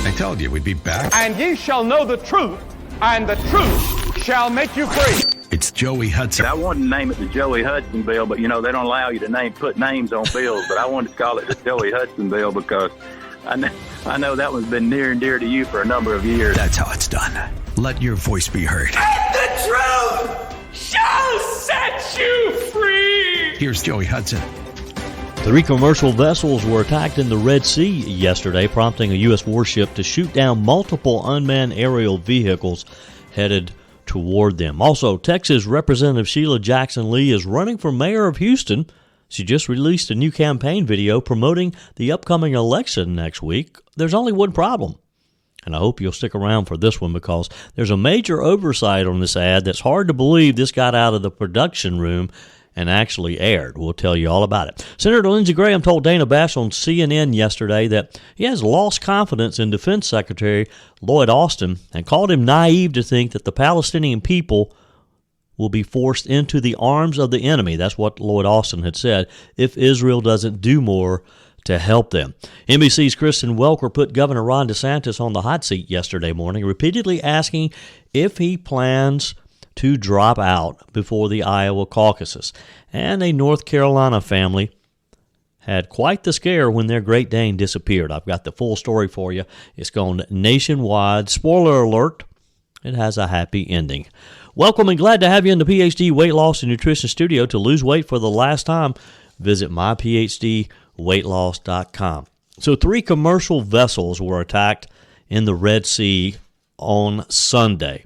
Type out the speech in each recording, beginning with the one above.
I told you we'd be back. And ye shall know the truth, and the truth shall make you free. It's Joey Hudson. I wanted to name it the Joey Hudson bill, but, they don't allow you to put names on bills. But I wanted to call it the Joey Hudson bill because I know that one's been near and dear to you for a number of years. That's how it's done. Let your voice be heard. And the truth shall set you free. Here's Joey Hudson. 3 commercial vessels were attacked in the Red Sea yesterday, prompting a U.S. warship to shoot down multiple unmanned aerial vehicles headed toward them. Also, Texas Representative Sheila Jackson Lee is running for mayor of Houston. She just released a new campaign video promoting the upcoming election next week. There's only one problem, and I hope you'll stick around for this one because there's a major oversight on this ad that's hard to believe this got out of the production room and actually aired. We'll tell you all about it. Senator Lindsey Graham told Dana Bash on CNN yesterday that he has lost confidence in Defense Secretary Lloyd Austin and called him naive to think that the Palestinian people will be forced into the arms of the enemy. That's what Lloyd Austin had said, if Israel doesn't do more to help them. NBC's Kristen Welker put Governor Ron DeSantis on the hot seat yesterday morning, repeatedly asking if he plans to drop out before the Iowa caucuses. And a North Carolina family had quite the scare when their Great Dane disappeared. I've got the full story for you. It's gone nationwide. Spoiler alert, it has a happy ending. Welcome and glad to have you in the PhD Weight Loss and Nutrition Studio. To lose weight for the last time, visit myphdweightloss.com. So 3 commercial vessels were attacked in the Red Sea on Sunday.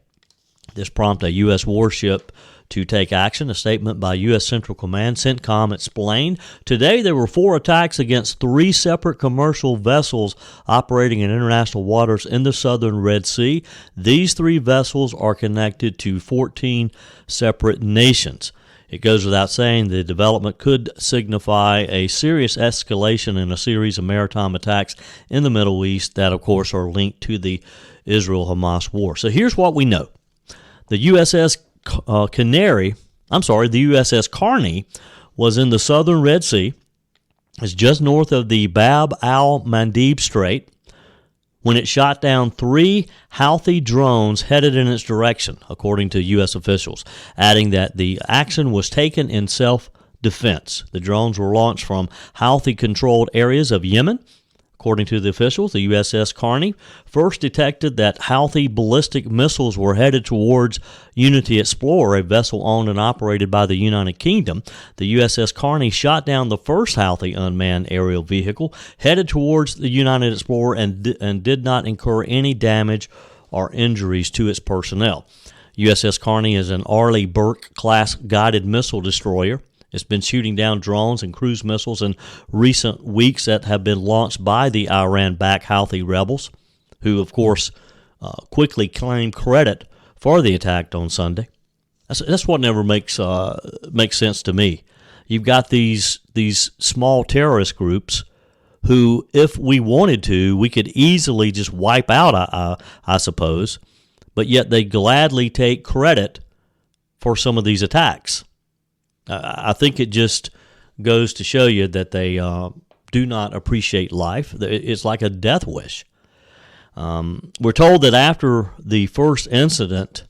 This prompted a U.S. warship to take action. A statement by U.S. Central Command, CENTCOM, explained. Today, there were 4 attacks against 3 separate commercial vessels operating in international waters in the southern Red Sea. These 3 vessels are connected to 14 separate nations. It goes without saying the development could signify a serious escalation in a series of maritime attacks in the Middle East that, of course, are linked to the Israel-Hamas war. So here's what we know. The USS Carney was in the southern Red Sea. It's just north of the Bab al-Mandeb Strait when it shot down 3 Houthi drones headed in its direction, according to U.S. officials, adding that the action was taken in self-defense. The drones were launched from Houthi-controlled areas of Yemen. According to the officials, the USS Carney first detected that Houthi ballistic missiles were headed towards Unity Explorer, a vessel owned and operated by the United Kingdom. The USS Carney shot down the first Houthi unmanned aerial vehicle headed towards the United Explorer and did not incur any damage or injuries to its personnel. USS Carney is an Arleigh Burke-class guided missile destroyer. It's been shooting down drones and cruise missiles in recent weeks that have been launched by the Iran-backed Houthi rebels, who, of course, quickly claimed credit for the attack on Sunday. That's what never makes sense to me. You've got these small terrorist groups who, if we wanted to, we could easily just wipe out, I suppose, but yet they gladly take credit for some of these attacks. I think it just goes to show you that they do not appreciate life. It's like a death wish. We're told that after the first incident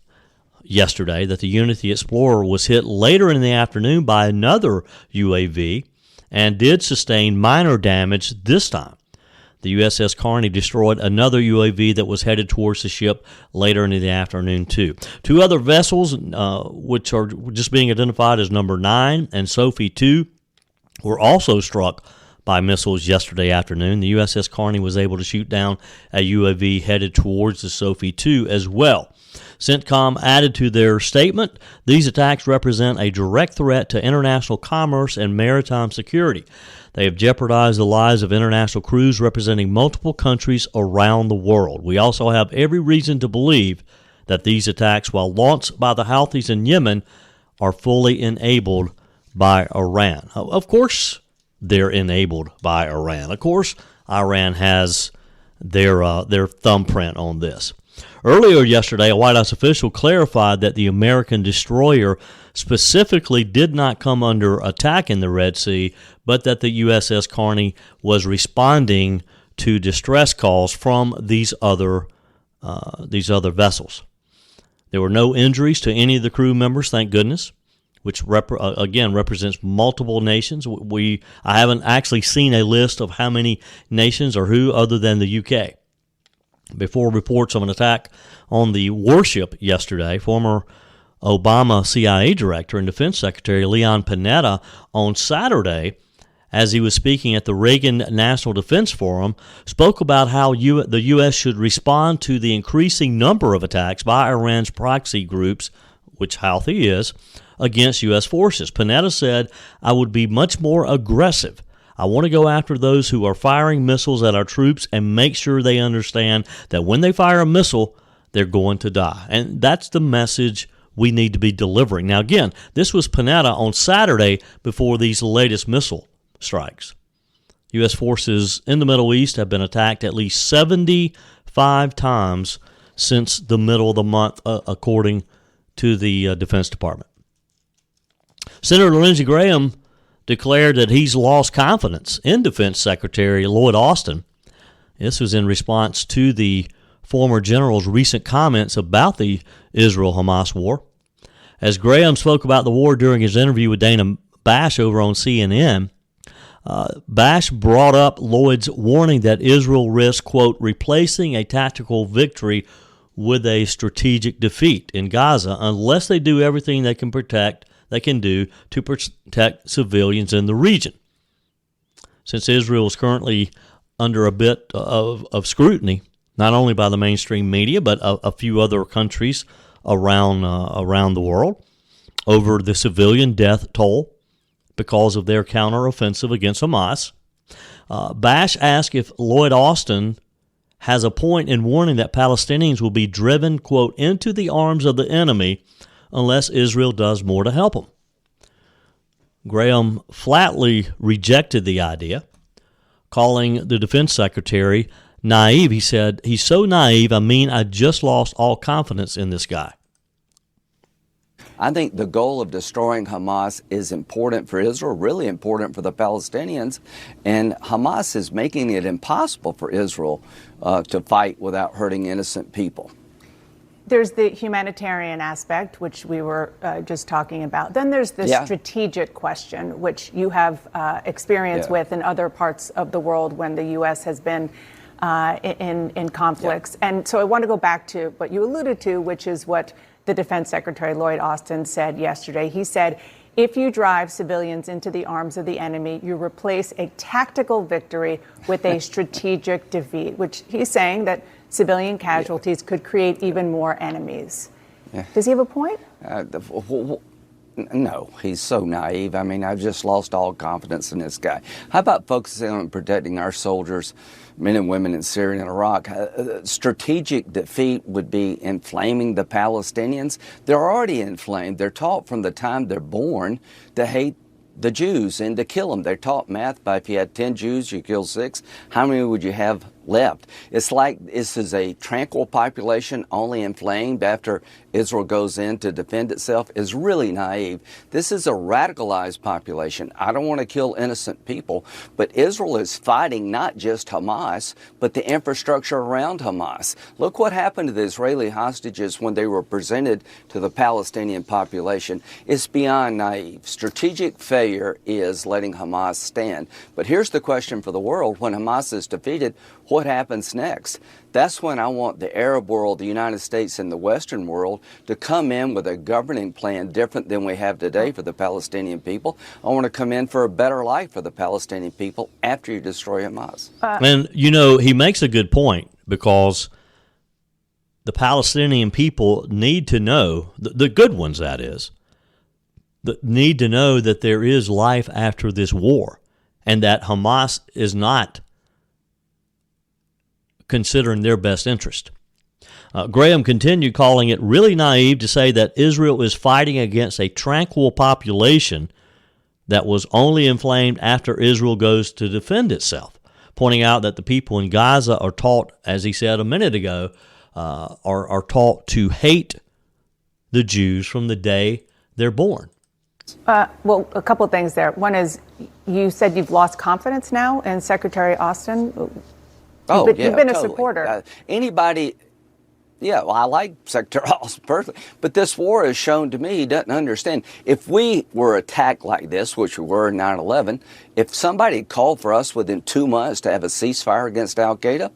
yesterday, that the Unity Explorer was hit later in the afternoon by another UAV and did sustain minor damage this time. The USS Carney destroyed another UAV that was headed towards the ship later in the afternoon, too. 2 other vessels, which are just being identified as Number 9 and Sophie 2, were also struck by missiles yesterday afternoon. The USS Carney was able to shoot down a UAV headed towards the Sophie 2 as well. CENTCOM added to their statement, these attacks represent a direct threat to international commerce and maritime security. They have jeopardized the lives of international crews representing multiple countries around the world. We also have every reason to believe that these attacks, while launched by the Houthis in Yemen, are fully enabled by Iran. Of course, they're enabled by Iran. Of course, Iran has their thumbprint on this. Earlier yesterday, a White House official clarified that the American destroyer specifically did not come under attack in the Red Sea, but that the USS Carney was responding to distress calls from these other vessels. There were no injuries to any of the crew members, thank goodness, which again represents multiple nations. I haven't actually seen a list of how many nations or who other than the UK. Before reports of an attack on the Warship yesterday, former Obama CIA director and Defense Secretary Leon Panetta on Saturday, as he was speaking at the Reagan National Defense Forum, spoke about how the U.S. should respond to the increasing number of attacks by Iran's proxy groups, which Houthi is, against U.S. forces. Panetta said, "I would be much more aggressive. I want to go after those who are firing missiles at our troops and make sure they understand that when they fire a missile, they're going to die." And that's the message we need to be delivering. Now, again, this was Panetta on Saturday before these latest missile strikes. U.S. forces in the Middle East have been attacked at least 75 times since the middle of the month, according to the Defense Department. Senator Lindsey Graham declared that he's lost confidence in Defense Secretary Lloyd Austin. This was in response to the former general's recent comments about the Israel-Hamas war. As Graham spoke about the war during his interview with Dana Bash over on CNN, Bash brought up Lloyd's warning that Israel risks, quote, replacing a tactical victory with a strategic defeat in Gaza unless they do everything they can do to protect civilians in the region. Since Israel is currently under a bit of scrutiny, not only by the mainstream media, but a few other countries around the world, over the civilian death toll because of their counteroffensive against Hamas, Bash asked if Lloyd Austin has a point in warning that Palestinians will be driven, quote, into the arms of the enemy unless Israel does more to help them. Graham flatly rejected the idea, calling the defense secretary naive. He said, "He's so naive, I just lost all confidence in this guy." I think the goal of destroying Hamas is important for Israel, really important for the Palestinians, and Hamas is making it impossible for Israel to fight without hurting innocent people. There's the humanitarian aspect, which we were just talking about. Then there's the strategic question, which you have experience with in other parts of the world when the U.S. has been in conflicts. And so I want to go back to what you alluded to, which is what the Defense Secretary Lloyd Austin said yesterday. He said, if you drive civilians into the arms of the enemy, you replace a tactical victory with a strategic defeat, which he's saying that civilian casualties could create even more enemies. Does he have a point? No, he's so naive. I've just lost all confidence in this guy. How about focusing on protecting our soldiers, men and women in Syria and Iraq? Strategic defeat would be inflaming the Palestinians. They're already inflamed. They're taught from the time they're born to hate the Jews and to kill them. They're taught math by if you had 10 Jews, you kill 6. How many would you have left? It's like this is a tranquil population only inflamed after Israel goes in to defend itself is really naive. This is a radicalized population. I don't want to kill innocent people, but Israel is fighting not just Hamas, but the infrastructure around Hamas. Look what happened to the Israeli hostages when they were presented to the Palestinian population. It's beyond naive. Strategic failure is letting Hamas stand. But here's the question for the world. When Hamas is defeated, what happens next? That's when I want the Arab world, the United States, and the Western world to come in with a governing plan different than we have today for the Palestinian people. I want to come in for a better life for the Palestinian people after you destroy Hamas. And, he makes a good point, because the Palestinian people need to know, the good ones that is, need to know that there is life after this war and that Hamas is not considering their best interest. Graham continued, calling it really naive to say that Israel is fighting against a tranquil population that was only inflamed after Israel goes to defend itself, pointing out that the people in Gaza are taught, as he said a minute ago, are taught to hate the Jews from the day they're born. Well, a couple of things there. One is, you said you've lost confidence now in Secretary Austin. Oh, you've yeah, been a totally. supporter. Anybody, yeah, well, I like Secretary Austin personally, but this war has shown to me he doesn't understand. If we were attacked like this, which we were in 9/11, if somebody called for us within 2 months to have a ceasefire against Al-Qaeda,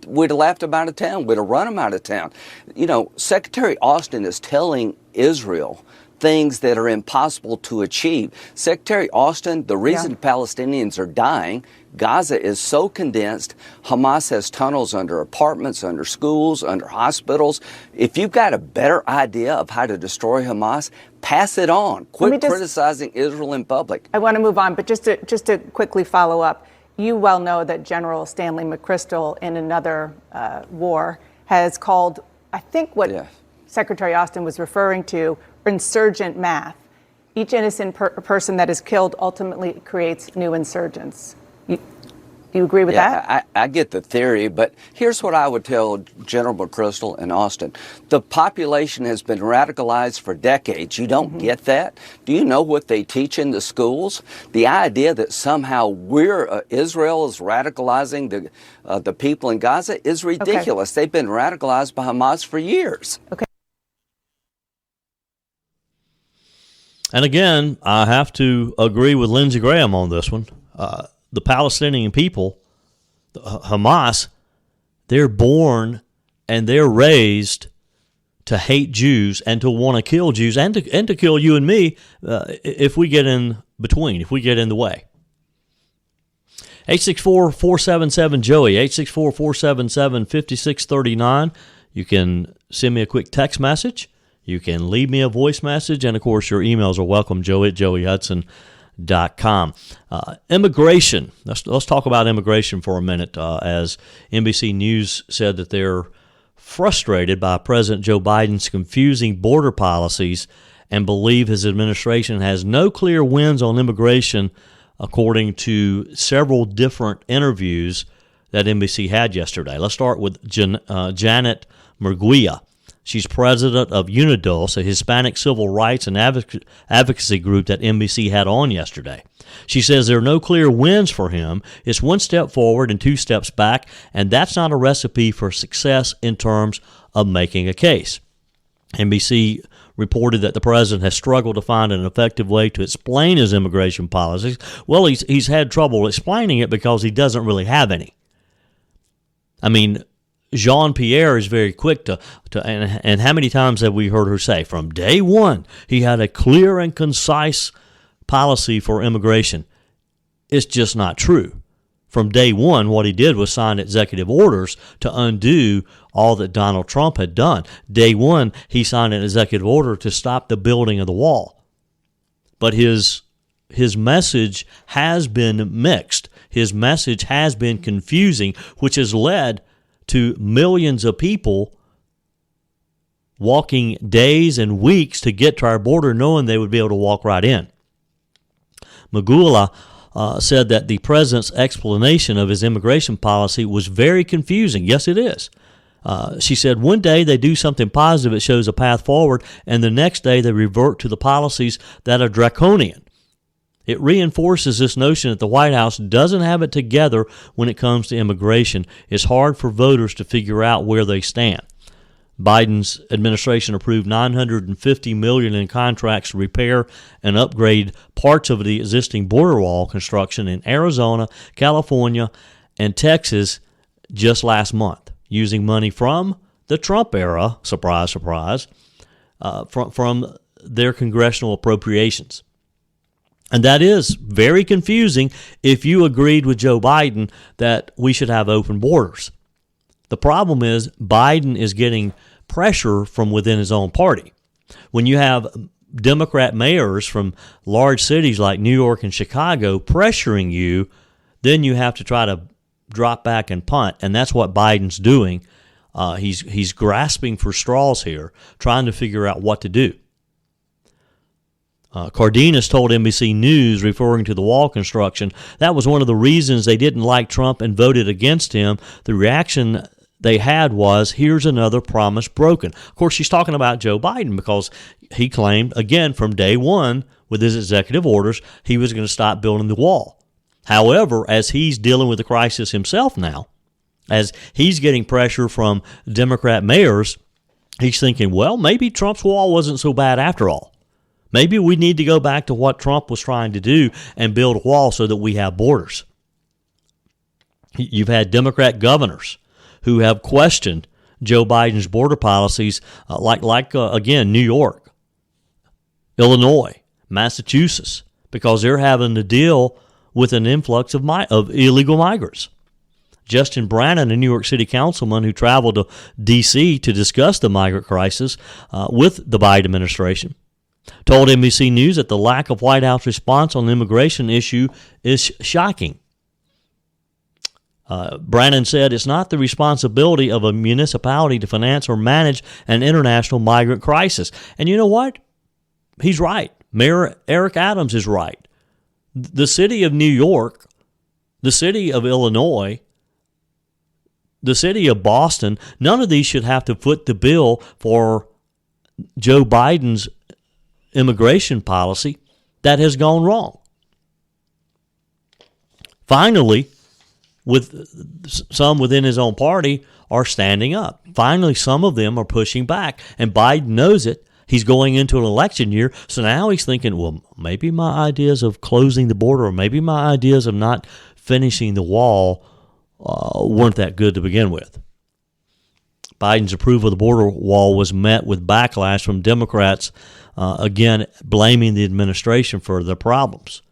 we'd have laughed them out of town. We'd have run them out of town. You know, Secretary Austin is telling Israel things that are impossible to achieve. Secretary Austin, the reason Palestinians are dying, Gaza is so condensed. Hamas has tunnels under apartments, under schools, under hospitals. If you've got a better idea of how to destroy Hamas, pass it on. Quit criticizing Israel in public. I want to move on, but just to quickly follow up, you well know that General Stanley McChrystal in another war has called, I think what Secretary Austin was referring to, insurgent math. Each innocent person that is killed ultimately creates new insurgents. Do you agree with that? I get the theory, but here's what I would tell General McChrystal and Austin. The population has been radicalized for decades. You don't get that? Do you know what they teach in the schools? The idea that somehow Israel is radicalizing the people in Gaza is ridiculous. They've been radicalized by Hamas for years. Okay. And again, I have to agree with Lindsey Graham on this one. The Palestinian people, Hamas, they're born and they're raised to hate Jews and to want to kill Jews and to kill you and me if we get in between, if we get in the way. 864-477-JOEY, 864-477-5639. You can send me a quick text message. You can leave me a voice message, and, of course, your emails are welcome, joey@joeyhudson.com. Immigration. Let's talk about immigration for a minute, as NBC News said that they're frustrated by President Joe Biden's confusing border policies and believe his administration has no clear wins on immigration, according to several different interviews that NBC had yesterday. Let's start with Janet Murguia. She's president of UNIDOS, a Hispanic civil rights and advocacy group that NBC had on yesterday. She says there are no clear wins for him. It's one step forward and 2 steps back, and that's not a recipe for success in terms of making a case. NBC reported that the president has struggled to find an effective way to explain his immigration policies. Well, he's had trouble explaining it because he doesn't really have any. I mean, Jean-Pierre is very quick and how many times have we heard her say, from day one, he had a clear and concise policy for immigration. It's just not true. From day one, what he did was sign executive orders to undo all that Donald Trump had done. Day one, he signed an executive order to stop the building of the wall. But his message has been mixed. His message has been confusing, which has led to millions of people walking days and weeks to get to our border knowing they would be able to walk right in. Magula said that the president's explanation of his immigration policy was very confusing. Yes, it is. She said one day they do something positive that shows a path forward, and the next day they revert to the policies that are draconian. It reinforces this notion that the White House doesn't have it together when it comes to immigration. It's hard for voters to figure out where they stand. Biden's administration approved $950 million in contracts to repair and upgrade parts of the existing border wall construction in Arizona, California, and Texas just last month, using money from the Trump era, surprise, surprise, from their congressional appropriations. And that is very confusing if you agreed with Joe Biden that we should have open borders. The problem is Biden is getting pressure from within his own party. When you have Democrat mayors from large cities like New York and Chicago pressuring you, then you have to try to drop back and punt, and that's what Biden's doing. He's grasping for straws here, trying to figure out what to do. Cardenas told NBC News, referring to the wall construction, that was one of the reasons they didn't like Trump and voted against him. The reaction they had was, here's another promise broken. Of course, she's talking about Joe Biden because he claimed, again, from day one, with his executive orders, he was going to stop building the wall. However, as he's dealing with the crisis himself now, As he's getting pressure from Democrat mayors, he's thinking, well, maybe Trump's wall wasn't so bad after all. Maybe we need to go back to what Trump was trying to do and build a wall so that we have borders. You've had Democrat governors who have questioned Joe Biden's border policies, again, New York, Illinois, Massachusetts, because they're having to deal with an influx of illegal migrants. Justin Brannan, a New York City councilman who traveled to D.C. to discuss the migrant crisis with the Biden administration, told NBC News that the lack of White House response on the immigration issue is shocking. Brannan said it's not the responsibility of a municipality to finance or manage an international migrant crisis. And you know what? He's right. Mayor Eric Adams is right. The city of New York, the city of Illinois, the city of Boston, none of these should have to foot the bill for Joe Biden's immigration policy that has gone wrong. Finally, with some within his own party are standing up. Finally, some of them are pushing back, and Biden knows it. He's going into an election year, so now he's thinking, well, maybe my ideas of closing the border, or maybe my ideas of not finishing the wall weren't that good to begin with. Biden's approval of the border wall was met with backlash from Democrats, again, blaming the administration for the problems.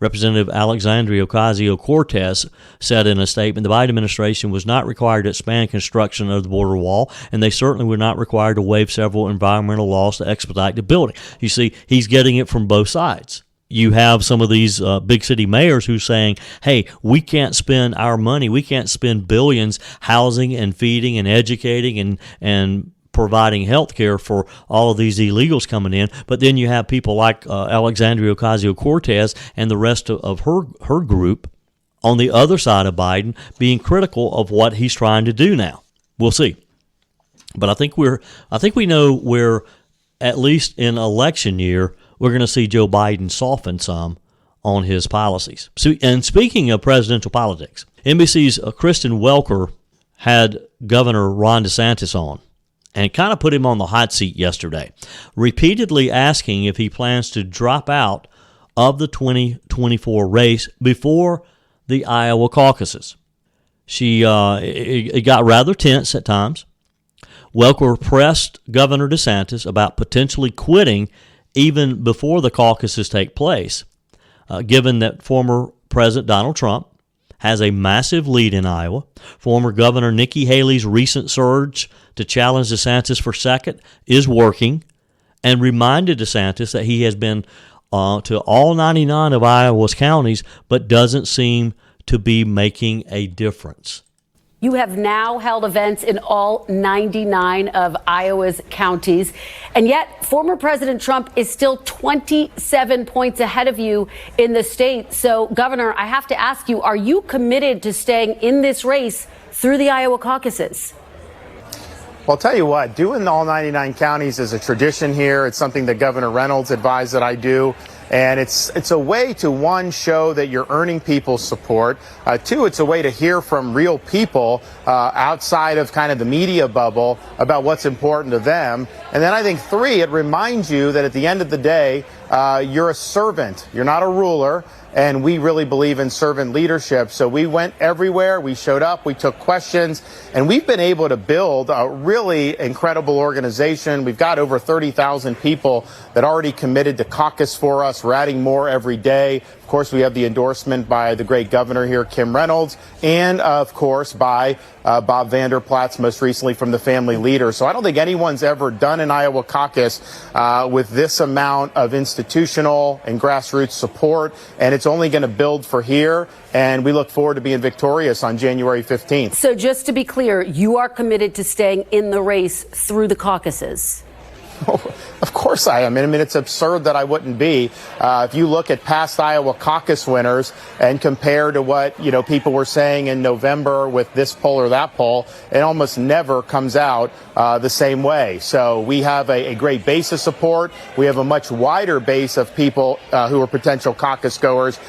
Representative Alexandria Ocasio-Cortez said in a statement the Biden administration was not required to expand construction of the border wall, and they certainly were not required to waive several environmental laws to expedite the building. You see, he's getting it from both sides. You have some of these big city mayors who are saying, hey, we can't spend our money, we can't spend billions housing and feeding and educating and providing health care for all of these illegals coming in. But then you have people like Alexandria Ocasio-Cortez and the rest of her group on the other side of Biden being critical of what he's trying to do now. We'll see. But I think we know where, at least in election year, we're going to see Joe Biden soften some on his policies. So, and speaking of presidential politics, NBC's Kristen Welker had Governor Ron DeSantis on and kind of put him on the hot seat yesterday, repeatedly asking if he plans to drop out of the 2024 race before the Iowa caucuses. It got rather tense at times. Welker pressed Governor DeSantis about potentially quitting even before the caucuses take place, given that former President Donald Trump has a massive lead in Iowa. Former Governor Nikki Haley's recent surge to challenge DeSantis for second is working, and reminded DeSantis that he has been to all 99 of Iowa's counties, but doesn't seem to be making a difference. You have now held events in all 99 of Iowa's counties, and yet former President Trump is still 27 points ahead of you in the state. So, Governor, I have to ask you, are you committed to staying in this race through the Iowa caucuses? Well, I'll tell you what, doing all 99 counties is a tradition here. It's something that Governor Reynolds advised that I do. And it's a way to, one, show that you're earning people's support. Two, it's a way to hear from real people outside of kind of the media bubble about what's important to them. And then I think, three, it reminds you that at the end of the day, you're a servant. You're not a ruler. And we really believe in servant leadership. So we went everywhere. We showed up. We took questions. And we've been able to build a really incredible organization. We've got over 30,000 people that already committed to caucus for us. We're adding more every day. Of course, we have the endorsement by the great governor here, Kim Reynolds, and, of course, by Bob Vander Plaats, most recently from the Family Leader. So I don't think anyone's ever done an Iowa caucus with this amount of institutional and grassroots support, and it's only going to build for here, and we look forward to being victorious on January 15th. So just to be clear, you are committed to staying in the race through the caucuses? Of course I am. I mean, it's absurd that I wouldn't be. If you look at past Iowa caucus winners and compare to what, people were saying in November with this poll or that poll, it almost never comes out the same way. So we have a great base of support. We have a much wider base of people who are potential caucus goers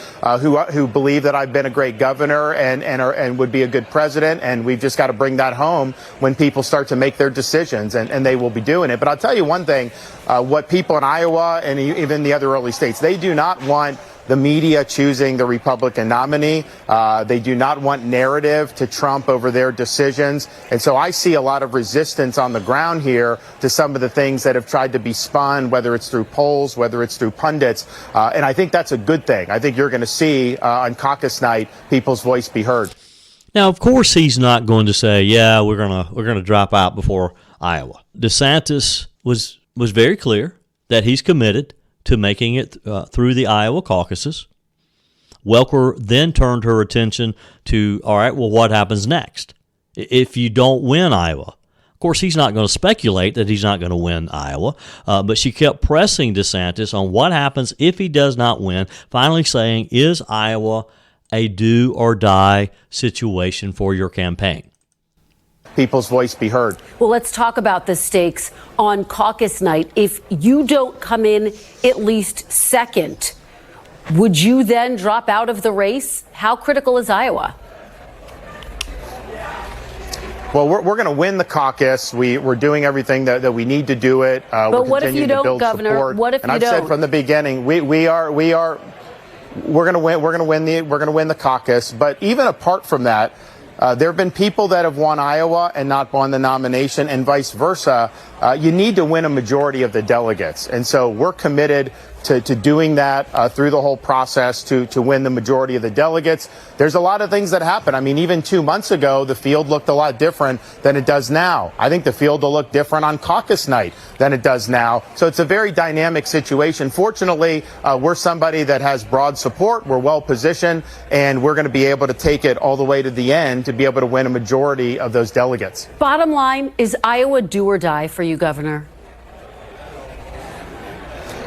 who believe that I've been a great governor and would be a good president. And we've just got to bring that home when people start to make their decisions, and they will be doing it. But I'll tell you one thing, what people in Iowa and even the other early states, they do not want the media choosing the Republican nominee. They do not want narrative to trump over their decisions. And so I see a lot of resistance on the ground here to some of the things that have tried to be spun, whether it's through polls, whether it's through pundits. And I think that's a good thing. I think you're going to see on caucus night people's voice be heard. Now, of course, he's not going to say, "Yeah, we're gonna drop out before Iowa." DeSantis was very clear that he's committed to making it through the Iowa caucuses. Welker then turned her attention to, all right, well, what happens next if you don't win Iowa? Of course, he's not going to speculate that he's not going to win Iowa, but she kept pressing DeSantis on what happens if he does not win, finally saying, is Iowa a do-or-die situation for your campaign? People's voice be heard. Well, let's talk about the stakes on caucus night. If you don't come in at least second, would you then drop out of the race? How critical is Iowa? Well, we're going to win the caucus. We're doing everything that we need to do it. But what if you don't, Governor? Support. What if you don't? And I've said from the beginning, we're going to win. We're going to win the caucus. But even apart from that, there have been people that have won Iowa and not won the nomination, and vice versa. You need to win a majority of the delegates. And so we're committed to doing that through the whole process to win the majority of the delegates. There's a lot of things that happen. I mean, even 2 months ago, the field looked a lot different than it does now. I think the field will look different on caucus night than it does now. So it's a very dynamic situation. Fortunately, we're somebody that has broad support. We're well positioned, and we're going to be able to take it all the way to the end to be able to win a majority of those delegates. Bottom line, is Iowa do or die for you, Governor?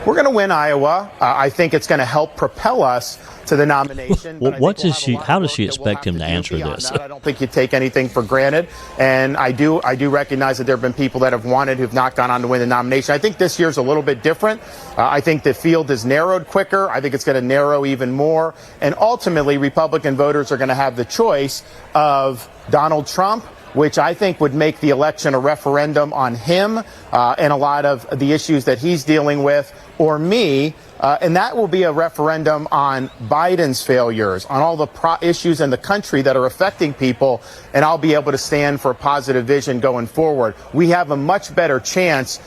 We're going to win Iowa. I think it's going to help propel us to the nomination. Well, how does she expect him to answer this? I don't think you take anything for granted. And I do recognize that there have been people that have wanted who've not gone on to win the nomination. I think this year's a little bit different. I think the field is narrowed quicker. I think it's going to narrow even more. And ultimately, Republican voters are going to have the choice of Donald Trump, which I think would make the election a referendum on him and a lot of the issues that he's dealing with, or me. And that will be a referendum on Biden's failures, on all the issues in the country that are affecting people, and I'll be able to stand for a positive vision going forward. We have a much better chance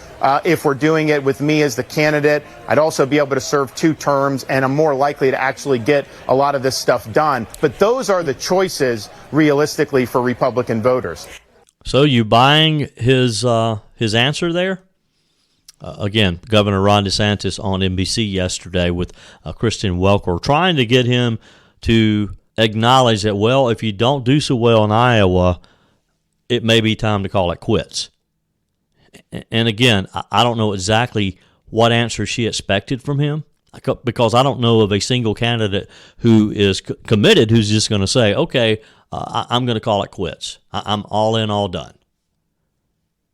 if we're doing it with me as the candidate. I'd also be able to serve 2 terms, and I'm more likely to actually get a lot of this stuff done. But those are the choices, realistically, for Republican voters. So you buying his answer there? Again, Governor Ron DeSantis on NBC yesterday with Kristen Welker, trying to get him to acknowledge that, well, if you don't do so well in Iowa, it may be time to call it quits. And again, I don't know exactly what answer she expected from him, because I don't know of a single candidate who is committed who's just going to say, okay, I'm going to call it quits. I'm all in, all done.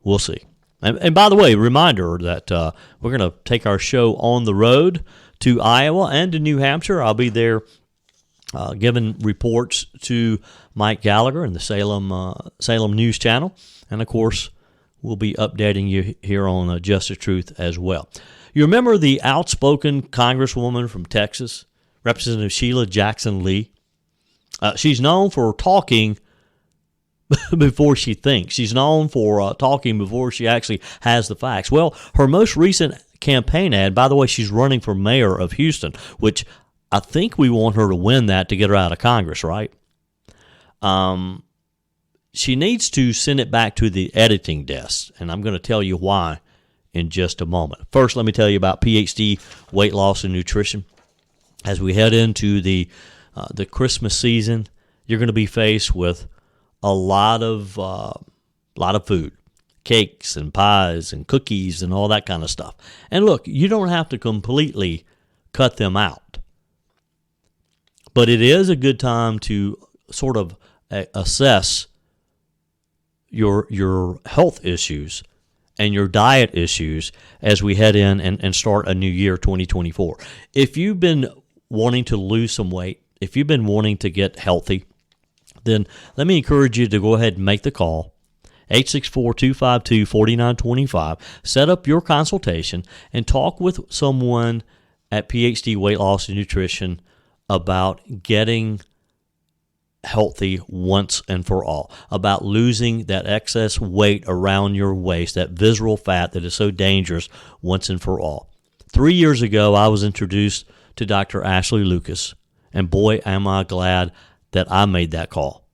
We'll see. And by the way, reminder that we're going to take our show on the road to Iowa and to New Hampshire. I'll be there giving reports to Mike Gallagher and the Salem News Channel. And, of course, we'll be updating you here on Just the Truth as well. You remember the outspoken Congresswoman from Texas, Representative Sheila Jackson Lee? She's known for talking before she thinks. She's known for talking before she actually has the facts. Well, her most recent campaign ad, by the way, she's running for mayor of Houston, which I think we want her to win that to get her out of Congress, right? She needs to send it back to the editing desk, and I'm going to tell you why in just a moment. First, let me tell you about PhD Weight Loss and Nutrition. As we head into the Christmas season, you're going to be faced with a lot of food. cakes and pies and cookies and all that kind of stuff. And look, you don't have to completely cut them out. But it is a good time to sort of assess your health issues and your diet issues as we head in and start a new year, 2024. If you've been wanting to lose some weight, if you've been wanting to get healthy, then let me encourage you to go ahead and make the call. 864-252-4925. Set up your consultation and talk with someone at PhD Weight Loss and Nutrition about getting healthy once and for all, about losing that excess weight around your waist, that visceral fat that is so dangerous once and for all. 3 years ago, I was introduced to Dr. Ashley Lucas, and boy, am I glad that I made that call,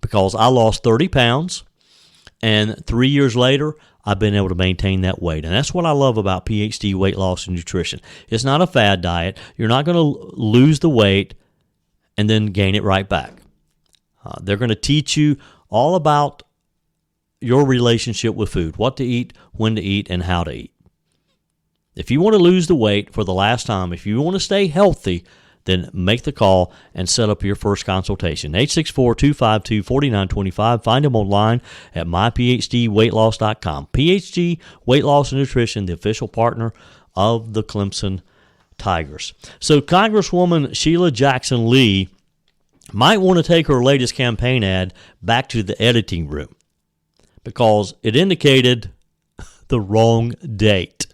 because I lost 30 pounds, and 3 years later, I've been able to maintain that weight. And that's what I love about PhD Weight Loss and Nutrition. It's not a fad diet. You're not going to lose the weight and then gain it right back. They're going to teach you all about your relationship with food, what to eat, when to eat, and how to eat. If you want to lose the weight for the last time, if you want to stay healthy, then make the call and set up your first consultation. 864-252-4925. Find them online at myphdweightloss.com. PhD Weight Loss and Nutrition, the official partner of the Clemson Tigers. So Congresswoman Sheila Jackson Lee might want to take her latest campaign ad back to the editing room because it indicated the wrong date.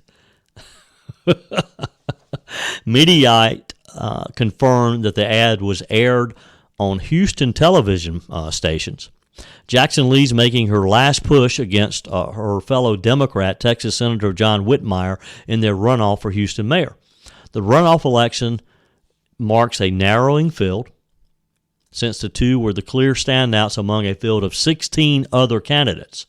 Mediaite confirmed that the ad was aired on Houston television stations. Jackson Lee's making her last push against her fellow Democrat, Texas Senator John Whitmire, in their runoff for Houston mayor. The runoff election marks a narrowing field, since the two were the clear standouts among a field of 16 other candidates.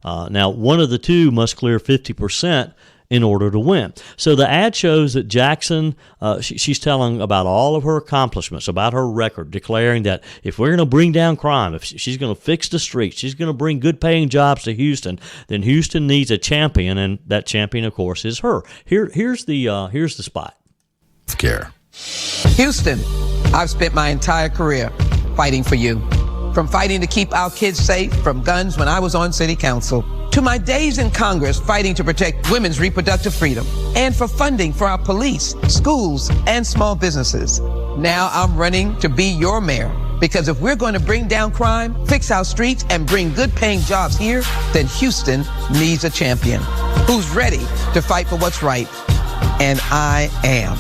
Now, one of the two must clear 50% in order to win. So the ad shows that Jackson, she's telling about all of her accomplishments, about her record, declaring that if we're going to bring down crime, if she's going to fix the streets, she's going to bring good-paying jobs to Houston, then Houston needs a champion, and that champion, of course, is her. Here's the spot. Care. Houston, I've spent my entire career fighting for you. From fighting to keep our kids safe from guns when I was on city council, to my days in Congress fighting to protect women's reproductive freedom, and for funding for our police, schools, and small businesses. Now I'm running to be your mayor, because if we're going to bring down crime, fix our streets, and bring good-paying jobs here, then Houston needs a champion who's ready to fight for what's right, and I am.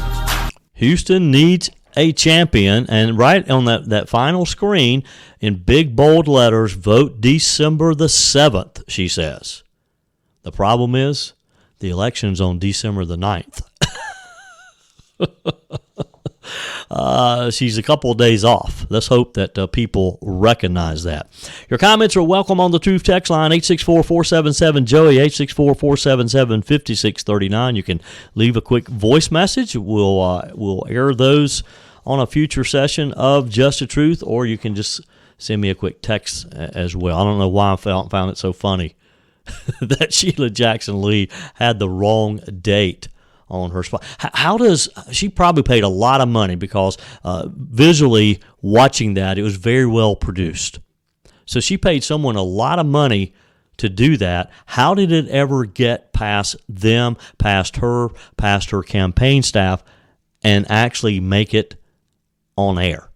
Houston needs a champion, and right on that final screen, in big bold letters, vote December the 7th, she says. The problem is, the election's on December the 9th. She's a couple of days off. Let's hope that people recognize that. Your comments are welcome on the Truth text line, 864-477-JOEY, 864-477-5639. You can leave a quick voice message. We'll air those on a future session of Just the Truth, or you can just send me a quick text as well. I don't know why I found it so funny that Sheila Jackson Lee had the wrong date on her spot. How does she probably paid a lot of money, because visually watching that, it was very well produced. So she paid someone a lot of money to do that. How did it ever get past them, past her campaign staff, and actually make it on air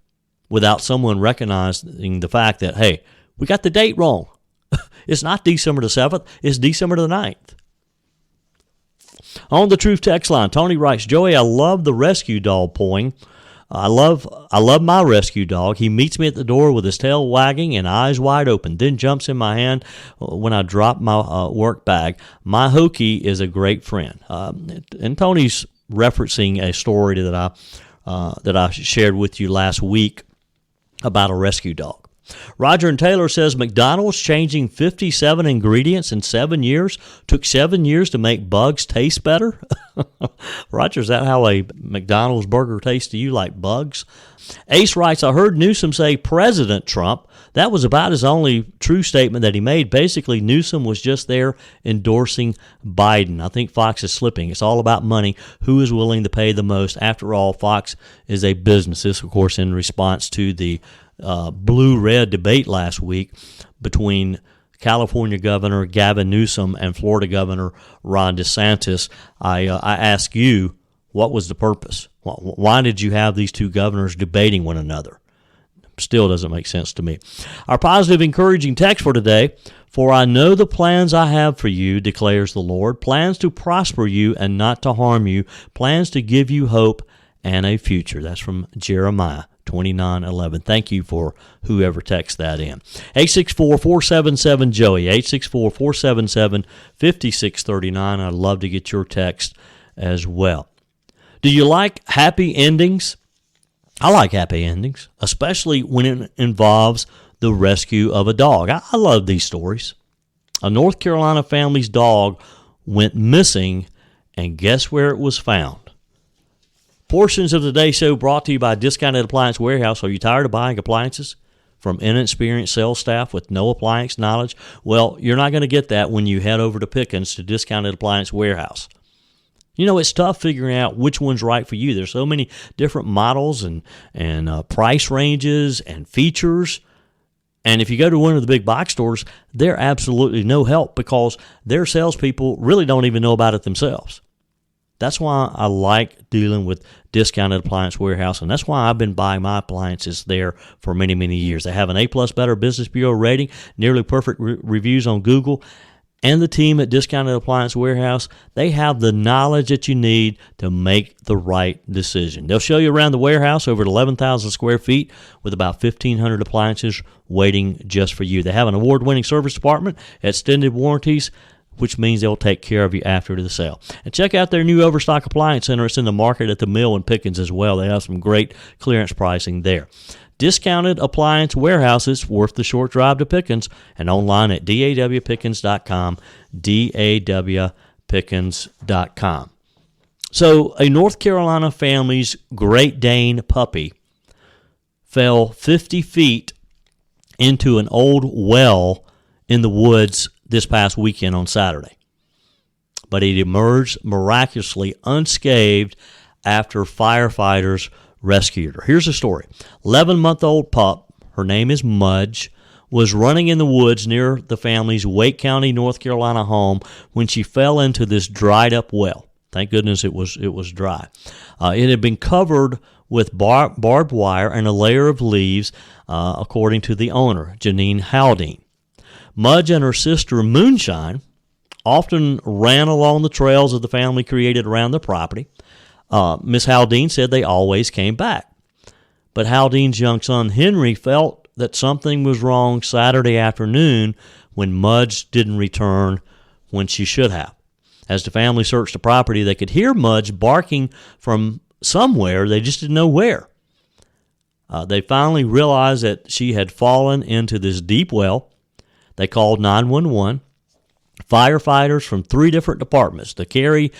without someone recognizing the fact that, hey, we got the date wrong? It's not December the 7th, it's December the 9th. On the Truth text line, Tony writes, Joey, I love the rescue dog pawing. I love my rescue dog. He meets me at the door with his tail wagging and eyes wide open, then jumps in my hand when I drop my work bag. My Hokie is a great friend. And Tony's referencing a story that I shared with you last week about a rescue dog. Roger and Taylor says McDonald's changing 57 ingredients in 7 years. Took 7 years to make bugs taste better. Roger, is that how a McDonald's burger tastes to you, like bugs? Ace writes, I heard Newsom say President Trump. That was about his only true statement that he made. Basically, Newsom was just there endorsing Biden. I think Fox is slipping. It's all about money. Who is willing to pay the most? After all, Fox is a business. This, of course, in response to the blue-red debate last week between California Governor Gavin Newsom and Florida Governor Ron DeSantis. I ask you, what was the purpose? Why did you have these two governors debating one another? Still doesn't make sense to me. Our positive, encouraging text for today: For I know the plans I have for you, declares the Lord, plans to prosper you and not to harm you, plans to give you hope and a future. That's from Jeremiah 29:11. Thank you for whoever texts that in. 864-477-JOEY, 864-477-5639. I'd love to get your text as well. Do you like happy endings? I like happy endings, especially when it involves the rescue of a dog. I love these stories. A North Carolina family's dog went missing, and guess where it was found? Portions of today's show brought to you by Discounted Appliance Warehouse. Are you tired of buying appliances from inexperienced sales staff with no appliance knowledge? Well, you're not going to get that when you head over to Pickens to Discounted Appliance Warehouse. You know, it's tough figuring out which one's right for you. There's so many different models and price ranges and features. And if you go to one of the big box stores, they're absolutely no help because their salespeople really don't even know about it themselves. That's why I like dealing with Discounted Appliance Warehouse, and that's why I've been buying my appliances there for many, many years. They have an A+ Better Business Bureau rating, nearly perfect reviews on Google, and the team at Discounted Appliance Warehouse, they have the knowledge that you need to make the right decision. They'll show you around the warehouse, over 11,000 square feet, with about 1,500 appliances waiting just for you. They have an award-winning service department, extended warranties, which means they'll take care of you after the sale. And check out their new Overstock Appliance Center. It's in the market at the Mill in Pickens as well. They have some great clearance pricing there. Discounted Appliance Warehouses, worth the short drive to Pickens, and online at dawpickens.com, dawpickens.com. So a North Carolina family's Great Dane puppy fell 50 feet into an old well in the woods this past weekend on Saturday. But it emerged miraculously unscathed after firefighters rescued her. Here's the story. 11-month-old pup, her name is Mudge, was running in the woods near the family's Wake County, North Carolina home when she fell into this dried-up well. Thank goodness it was dry. It had been covered with barbed wire and a layer of leaves, according to the owner, Janine Haldane. Mudge and her sister Moonshine often ran along the trails that the family created around the property. Miss Haldane said they always came back. But Haldane's young son Henry felt that something was wrong Saturday afternoon when Mudge didn't return when she should have. As the family searched the property, they could hear Mudge barking from somewhere. They just didn't know where. They finally realized that she had fallen into this deep well. They called 911. Firefighters from 3 different departments, the Cary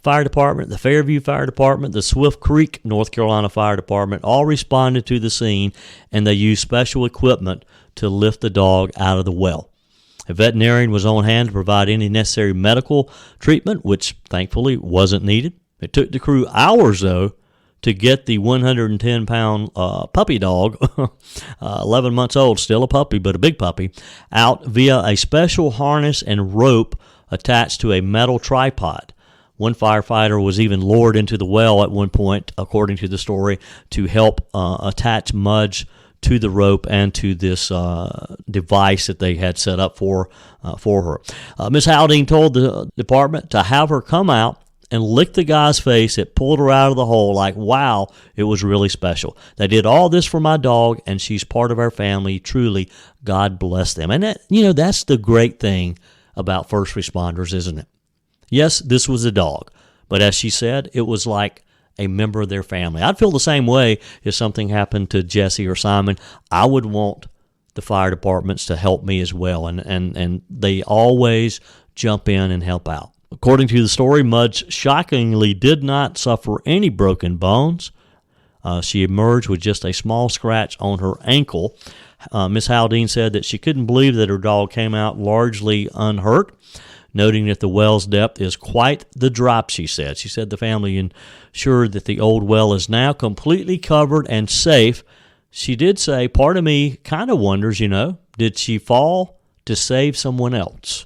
Fire Department, the Fairview Fire Department, the Swift Creek, North Carolina Fire Department, all responded to the scene, and they used special equipment to lift the dog out of the well. A veterinarian was on hand to provide any necessary medical treatment, which thankfully wasn't needed. It took the crew hours, though, to get the 110-pound puppy dog, 11 months old, still a puppy, but a big puppy, out via a special harness and rope attached to a metal tripod. One firefighter was even lowered into the well at one point, according to the story, to help attach Mudge to the rope and to this device that they had set up for her. Ms. Haldane told the department to have her come out and lick the guy's face. It pulled her out of the hole like, wow, it was really special. They did all this for my dog, and she's part of our family. Truly, God bless them. And that, that's the great thing about first responders, isn't it? Yes, this was a dog, but as she said, it was like a member of their family. I'd feel the same way if something happened to Jesse or Simon. I would want the fire departments to help me as well, and they always jump in and help out. According to the story, Mudge shockingly did not suffer any broken bones. She emerged with just a small scratch on her ankle. Miss Haldane said that she couldn't believe that her dog came out largely unhurt, noting that the well's depth is quite the drop, she said. She said the family ensured that the old well is now completely covered and safe. She did say, part of me kind of wonders, did she fall to save someone else?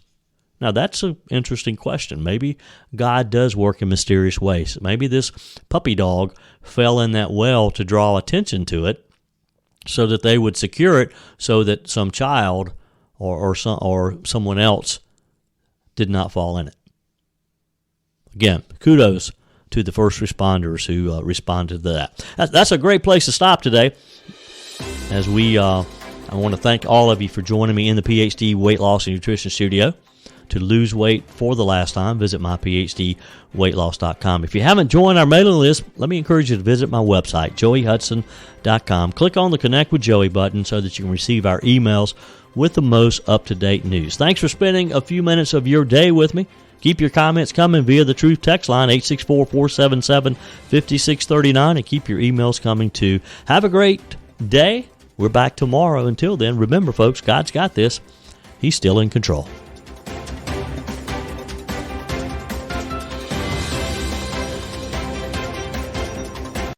Now, that's an interesting question. Maybe God does work in mysterious ways. Maybe this puppy dog fell in that well to draw attention to it so that they would secure it so that some child or someone else did not fall in it. Again, kudos to the first responders who responded to that. That's a great place to stop today. As I want to thank all of you for joining me in the PhD Weight Loss and Nutrition Studio. To lose weight for the last time, visit myphdweightloss.com. If you haven't joined our mailing list, let me encourage you to visit my website, joeyhudson.com. Click on the Connect with Joey button so that you can receive our emails with the most up-to-date news. Thanks for spending a few minutes of your day with me. Keep your comments coming via the Truth text line, 864-477-5639, and keep your emails coming too. Have a great day. We're back tomorrow. Until then, remember, folks, God's got this. He's still in control.